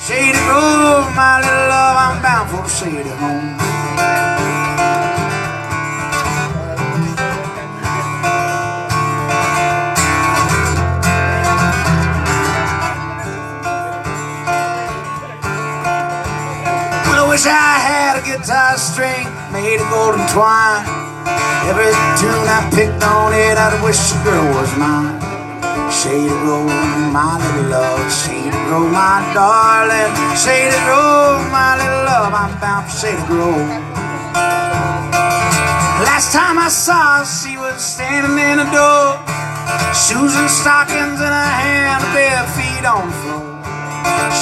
Shady Grove, my little love, I'm bound for the Shady home. Well, I wish I had a guitar string made of golden twine. Every tune I picked on it, I'd wish the girl was mine. Shady Grove, my little love, Shady Grove, my darling. Shady Grove, my little love, I'm bound for Shady Grove. Last time I saw her, she was standing in the door, shoes and stockings in her hand, bare feet on the floor.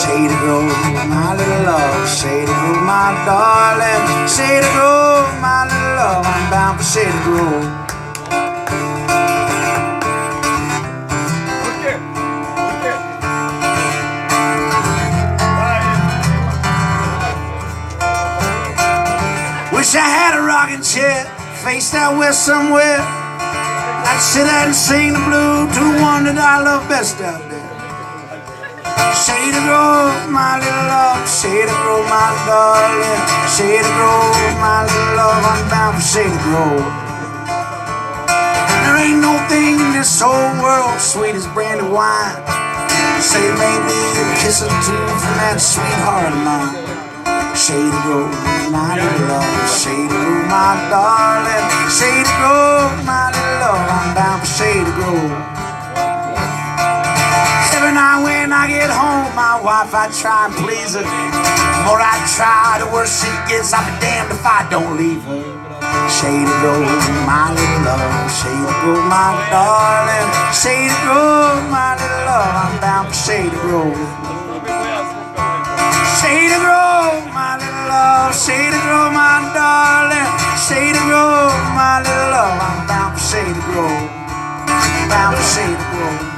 Shady Grove, my little love, Shady Grove, my darling. Shady Grove, my little love, I'm bound for Shady Grove. Wish I had a rocking chair, faced out west somewhere. I'd sit out and sing the blues to the one that I love best out there. Shady Grove, my little love, Shady Grove, my darling. Shady Grove, my little love, I'm bound for Shady Grove. There ain't no thing in this whole world sweet as brandy wine. Say maybe a kiss or two from that sweetheart of mine. Shady Grove, my little love, Shady Grove, my darling. Shady Grove, my little love, I'm bound for Shady Grove. Every night when I get home, my wife, I try and please her. The more I try, the worse she gets. I'll be damned if I don't leave her. Shady Grove, my little love, Shady Grove, my darling. Shady Grove, my little love, I'm bound for Shady Grove. Shady Grove, my little love, Shady Grove, my darling. Shady Grove, my little love, I'm bound for Shady Grove. Bound for Shady Grove.